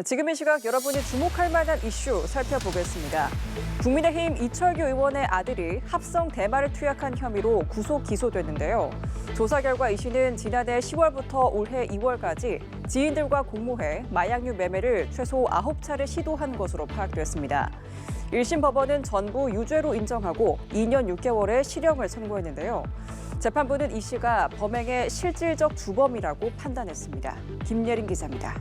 지금 이 시각 여러분이 주목할 만한 이슈 살펴보겠습니다. 국민의힘 이철규 의원의 아들이 합성 대마를 투약한 혐의로 구속 기소됐는데요. 조사 결과 이 씨는 지난해 10월부터 올해 2월까지 지인들과 공모해 마약류 매매를 최소 9차례 시도한 것으로 파악됐습니다. 1심 법원은 전부 유죄로 인정하고 2년 6개월의 실형을 선고했는데요. 재판부는 이 씨가 범행의 실질적 주범이라고 판단했습니다. 김예린 기자입니다.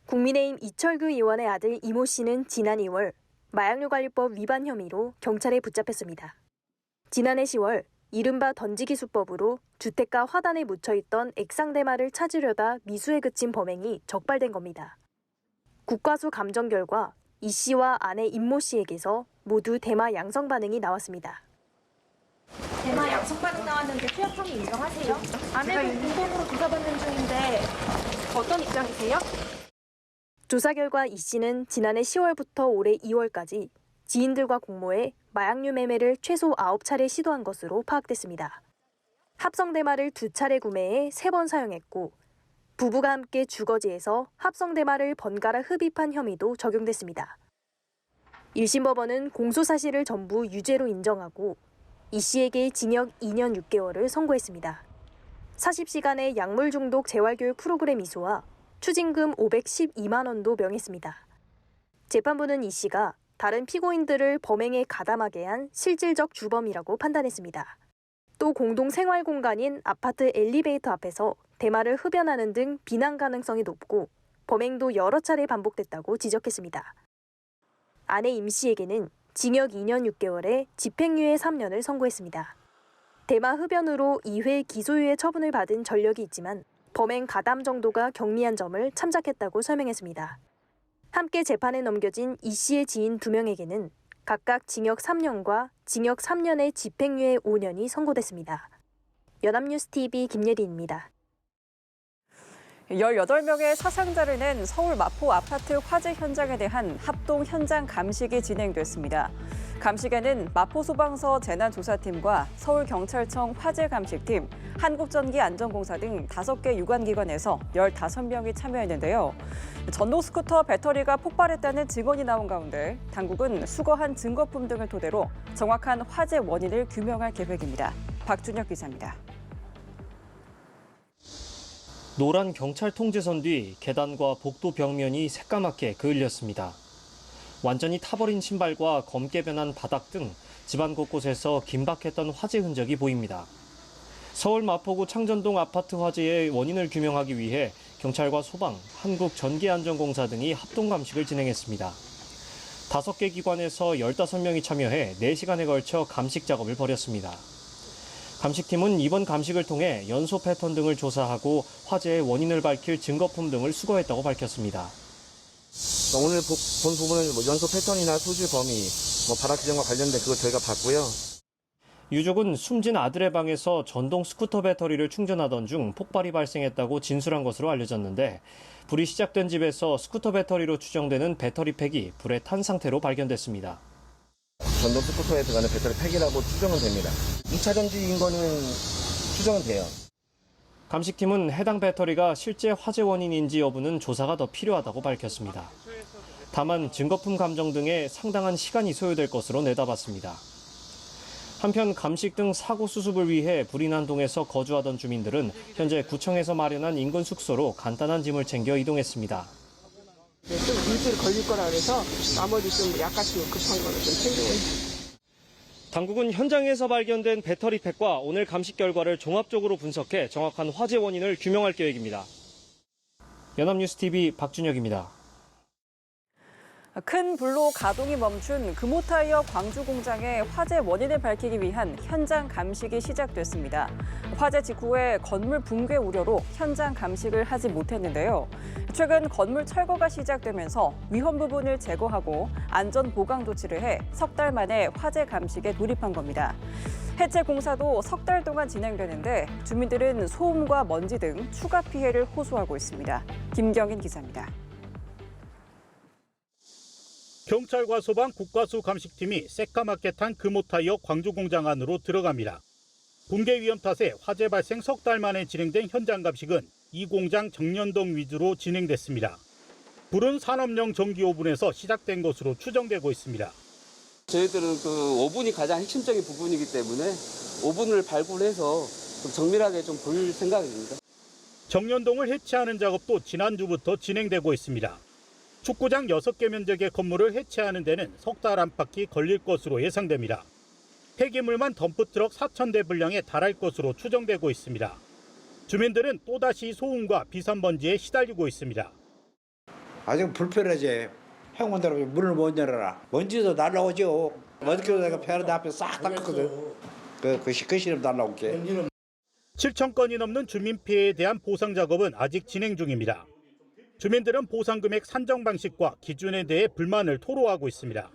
국민의힘 이철규 의원의 아들 이모 씨는 지난 2월 마약류관리법 위반 혐의로 경찰에 붙잡혔습니다. 지난해 10월 이른바 던지기 수법으로 주택가 화단에 묻혀있던 액상대마를 찾으려다 미수에 그친 범행이 적발된 겁니다. 국과수 감정 결과 이 씨와 아내 임모 씨에게서 모두 대마 양성 반응이 나왔습니다. 대마 양성 반응 나왔는데 투약 혐의 인정하세요? 아내분 공범으로 조사받는 중인데 어떤 입장이세요? 조사 결과 이 씨는 지난해 10월부터 올해 2월까지 지인들과 공모해 마약류 매매를 최소 9차례 시도한 것으로 파악됐습니다. 합성 대마를 2차례 구매해 3번 사용했고 부부가 함께 주거지에서 합성 대마를 번갈아 흡입한 혐의도 적용됐습니다. 1심 법원은 공소 사실을 전부 유죄로 인정하고 이 씨에게 징역 2년 6개월을 선고했습니다. 40시간의 약물 중독 재활교육 프로그램 이수와 추징금 512만 원도 명했습니다. 재판부는 이 씨가 다른 피고인들을 범행에 가담하게 한 실질적 주범이라고 판단했습니다. 또 공동 생활 공간인 아파트 엘리베이터 앞에서 대마를 흡연하는 등 비난 가능성이 높고 범행도 여러 차례 반복됐다고 지적했습니다. 아내 임 씨에게는 징역 2년 6개월에 집행유예 3년을 선고했습니다. 대마 흡연으로 2회 기소유예 처분을 받은 전력이 있지만 범행 가담 정도가 경미한 점을 참작했다고 설명했습니다. 함께 재판에 넘겨진 이 씨의 지인 2명에게는 각각 징역 3년과 징역 3년의 집행유예 5년이 선고됐습니다. 연합뉴스TV 김예린입니다. 18명의 사상자를 낸 서울 마포 아파트 화재 현장에 대한 합동 현장 감식이 진행됐습니다. 감식에는 마포소방서 재난조사팀과 서울경찰청 화재감식팀, 한국전기안전공사 등 5개 유관기관에서 15명이 참여했는데요. 전동 스쿠터 배터리가 폭발했다는 증언이 나온 가운데 당국은 수거한 증거품 등을 토대로 정확한 화재 원인을 규명할 계획입니다. 박준혁 기자입니다. 노란 경찰 통제선 뒤 계단과 복도 벽면이 새까맣게 그을렸습니다. 완전히 타버린 신발과 검게 변한 바닥 등 집안 곳곳에서 긴박했던 화재 흔적이 보입니다. 서울 마포구 창전동 아파트 화재의 원인을 규명하기 위해 경찰과 소방, 한국전기안전공사 등이 합동 감식을 진행했습니다. 5개 기관에서 15명이 참여해 4시간에 걸쳐 감식 작업을 벌였습니다. 감식팀은 이번 감식을 통해 연소 패턴 등을 조사하고 화재의 원인을 밝힐 증거품 등을 수거했다고 밝혔습니다. 오늘 본 부분은 연소 패턴이나 소지 범위, 발악 지점과 관련된 그걸 저희가 봤고요. 유족은 숨진 아들의 방에서 전동 스쿠터 배터리를 충전하던 중 폭발이 발생했다고 진술한 것으로 알려졌는데 불이 시작된 집에서 스쿠터 배터리로 추정되는 배터리 팩이 불에 탄 상태로 발견됐습니다. 전동 스쿠터에 들어가는 배터리 팩이라고 추정은 됩니다. 2차 전지인 거는 추정은 돼요. 감식팀은 해당 배터리가 실제 화재 원인인지 여부는 조사가 더 필요하다고 밝혔습니다. 다만 증거품 감정 등에 상당한 시간이 소요될 것으로 내다봤습니다. 한편 감식 등 사고 수습을 위해 불이 난 동에서 거주하던 주민들은 현재 구청에서 마련한 인근 숙소로 간단한 짐을 챙겨 이동했습니다. 좀 일주일 걸릴 거라 그래서 나머지 좀 약간 좀 급한 거는 좀 챙겨요. 당국은 현장에서 발견된 배터리 팩과 오늘 감식 결과를 종합적으로 분석해 정확한 화재 원인을 규명할 계획입니다. 연합뉴스TV 박준혁입니다. 큰 불로 가동이 멈춘 금호타이어 광주 공장의 화재 원인을 밝히기 위한 현장 감식이 시작됐습니다. 화재 직후에 건물 붕괴 우려로 현장 감식을 하지 못했는데요. 최근 건물 철거가 시작되면서 위험 부분을 제거하고 안전 보강 조치를 해 석 달 만에 화재 감식에 돌입한 겁니다. 해체 공사도 석 달 동안 진행되는데 주민들은 소음과 먼지 등 추가 피해를 호소하고 있습니다. 김경인 기자입니다. 경찰과 소방, 국과수 감식팀이 새까맣게 탄 금호타이어 광주 공장 안으로 들어갑니다. 붕괴 위험 탓에 화재 발생 석 달 만에 진행된 현장 감식은 이 공장 정년동 위주로 진행됐습니다. 불은 산업용 전기 오븐에서 시작된 것으로 추정되고 있습니다. 저희들은 그 오븐이 가장 핵심적인 부분이기 때문에 오븐을 발굴해서 좀 정밀하게 좀 볼 생각입니다. 정년동을 해체하는 작업도 지난주부터 진행되고 있습니다. 축구장 6개 면적의 건물을 해체하는 데는 석 달 안팎이 걸릴 것으로 예상됩니다. 폐기물만 덤프트럭 4,000대 분량에 달할 것으로 추정되고 있습니다. 주민들은 또다시 소음과 비산먼지에 시달리고 있습니다. 아주 불편하지. 행원대로 문을 못 열어라. 먼지도 날라오죠. 어저께 내가 베란다 앞에 싹 닦았거든. 그 시름 날라올게. 7천 건이 넘는 주민 피해에 대한 보상 작업은 아직 진행 중입니다. 주민들은 보상 금액 산정 방식과 기준에 대해 불만을 토로하고 있습니다.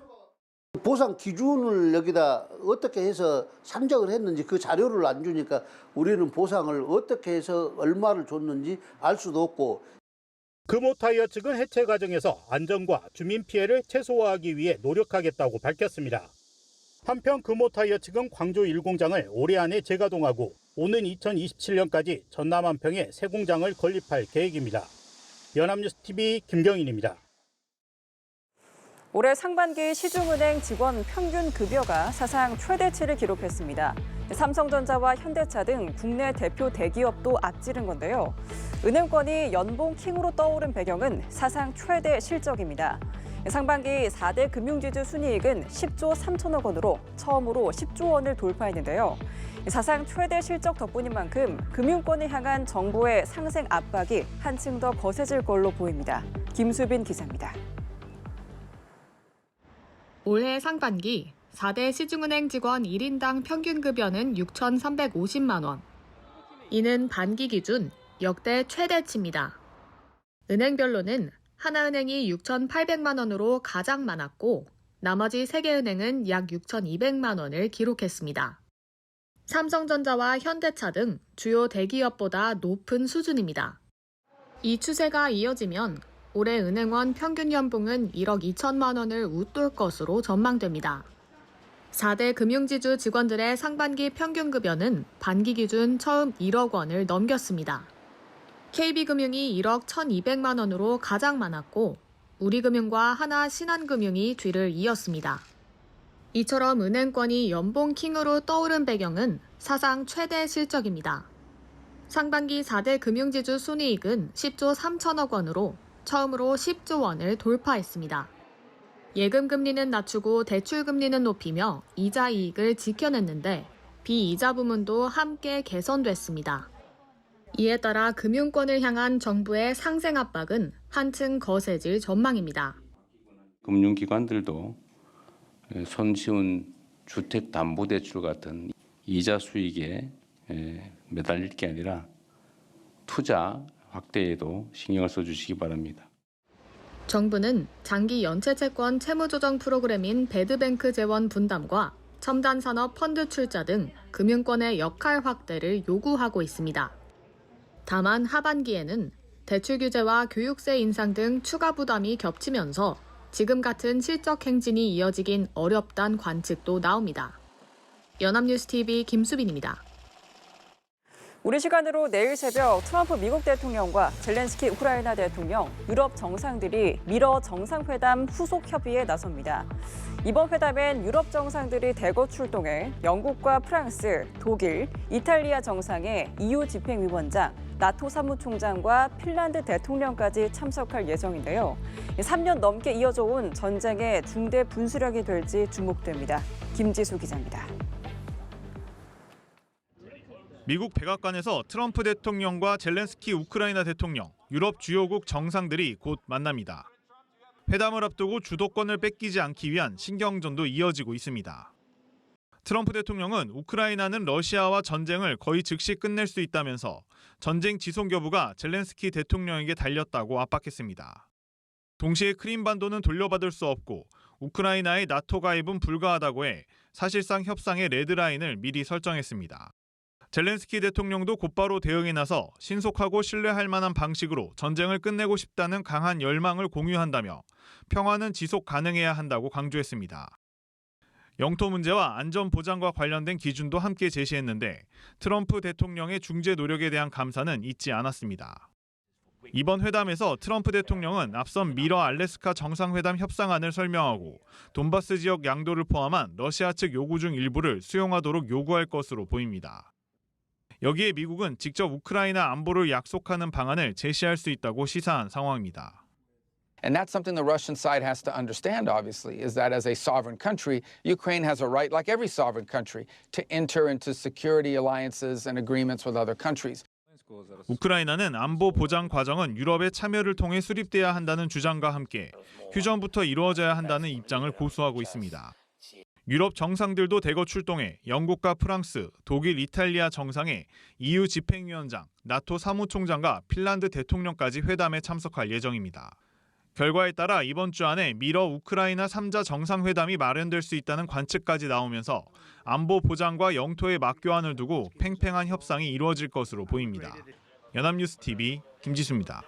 보상 기준을 여기다 어떻게 해서 산정을 했는지 그 자료를 안 주니까 우리는 보상을 어떻게 해서 얼마를 줬는지 알 수도 없고. 금호타이어 측은 해체 과정에서 안전과 주민 피해를 최소화하기 위해 노력하겠다고 밝혔습니다. 한편 금호타이어 측은 광주 1공장을 올해 안에 재가동하고 오는 2027년까지 전남 한평에 새 공장을 건립할 계획입니다. 연합뉴스TV 김경인입니다. 올해 상반기 시중은행 직원 평균 급여가 사상 최대치를 기록했습니다. 삼성전자와 현대차 등 국내 대표 대기업도 앞지른 건데요. 은행권이 연봉 킹으로 떠오른 배경은 사상 최대 실적입니다. 상반기 4대 금융지주 순이익은 10조 3천억 원으로 처음으로 10조 원을 돌파했는데요. 사상 최대 실적 덕분인 만큼 금융권을 향한 정부의 상생 압박이 한층 더 거세질 걸로 보입니다. 김수빈 기자입니다. 올해 상반기 4대 시중은행 직원 1인당 평균 급여는 6,350만 원. 이는 반기 기준 역대 최대치입니다. 은행별로는 하나은행이 6,800만 원으로 가장 많았고 나머지 3개 은행은 약 6,200만 원을 기록했습니다. 삼성전자와 현대차 등 주요 대기업보다 높은 수준입니다. 이 추세가 이어지면 올해 은행원 평균 연봉은 1억 2천만 원을 웃돌 것으로 전망됩니다. 4대 금융지주 직원들의 상반기 평균 급여는 반기 기준 처음 1억 원을 넘겼습니다. KB금융이 1억 1,200만 원으로 가장 많았고 우리금융과 하나신한금융이 뒤를 이었습니다. 이처럼 은행권이 연봉 킹으로 떠오른 배경은 사상 최대 실적입니다. 상반기 4대 금융지주 순이익은 10조 3천억 원으로 처음으로 10조 원을 돌파했습니다. 예금 금리는 낮추고 대출 금리는 높이며 이자 이익을 지켜냈는데 비이자 부문도 함께 개선됐습니다. 이에 따라 금융권을 향한 정부의 상생 압박은 한층 거세질 전망입니다. 금융기관들도 손쉬운 주택담보대출 같은 이자 수익에 매달릴 게 아니라 투자 확대에도 신경을 써주시기 바랍니다. 정부는 장기 연체채권 채무조정 프로그램인 배드뱅크 재원 분담과 첨단산업 펀드 출자 등 금융권의 역할 확대를 요구하고 있습니다. 다만 하반기에는 대출 규제와 교육세 인상 등 추가 부담이 겹치면서 지금 같은 실적 행진이 이어지긴 어렵다는 관측도 나옵니다. 연합뉴스TV 김수빈입니다. 우리 시간으로 내일 새벽 트럼프 미국 대통령과 젤렌스키 우크라이나 대통령, 유럽 정상들이 미러 정상회담 후속 협의에 나섭니다. 이번 회담엔 유럽 정상들이 대거 출동해 영국과 프랑스, 독일, 이탈리아 정상의 EU 집행위원장, 나토 사무총장과 핀란드 대통령까지 참석할 예정인데요. 3년 넘게 이어져 온 전쟁의 중대 분수령이 될지 주목됩니다. 김지수 기자입니다. 미국 백악관에서 트럼프 대통령과 젤렌스키 우크라이나 대통령, 유럽 주요국 정상들이 곧 만납니다. 회담을 앞두고 주도권을 뺏기지 않기 위한 신경전도 이어지고 있습니다. 트럼프 대통령은 우크라이나는 러시아와 전쟁을 거의 즉시 끝낼 수 있다면서 전쟁 지속 여부가 젤렌스키 대통령에게 달렸다고 압박했습니다. 동시에 크림반도는 돌려받을 수 없고 우크라이나의 나토 가입은 불가하다고 해 사실상 협상의 레드라인을 미리 설정했습니다. 젤렌스키 대통령도 곧바로 대응에 나서 신속하고 신뢰할 만한 방식으로 전쟁을 끝내고 싶다는 강한 열망을 공유한다며 평화는 지속 가능해야 한다고 강조했습니다. 영토 문제와 안전 보장과 관련된 기준도 함께 제시했는데 트럼프 대통령의 중재 노력에 대한 감사는 잊지 않았습니다. 이번 회담에서 트럼프 대통령은 앞선 미러 알래스카 정상회담 협상안을 설명하고 돈바스 지역 양도를 포함한 러시아 측 요구 중 일부를 수용하도록 요구할 것으로 보입니다. 여기에 미국은 직접 우크라이나 안보를 약속하는 방안을 제시할 수 있다고 시사한 상황입니다. And that's something the Russian side has to understand, obviously, is that as a sovereign country, Ukraine has a right, like every sovereign country, to enter into security alliances and agreements with other countries. 우크라이나는 안보 보장 과정은 유럽의 참여를 통해 수립돼야 한다는 주장과 함께 휴전부터 이루어져야 한다는 입장을 고수하고 있습니다. 유럽 정상들도 대거 출동해 영국과 프랑스, 독일, 이탈리아 정상에 EU 집행위원장, 나토 사무총장과 핀란드 대통령까지 회담에 참석할 예정입니다. 결과에 따라 이번 주 안에 미러 우크라이나 3자 정상회담이 마련될 수 있다는 관측까지 나오면서 안보 보장과 영토의 맞교환을 두고 팽팽한 협상이 이루어질 것으로 보입니다. 연합뉴스 TV 김지수입니다.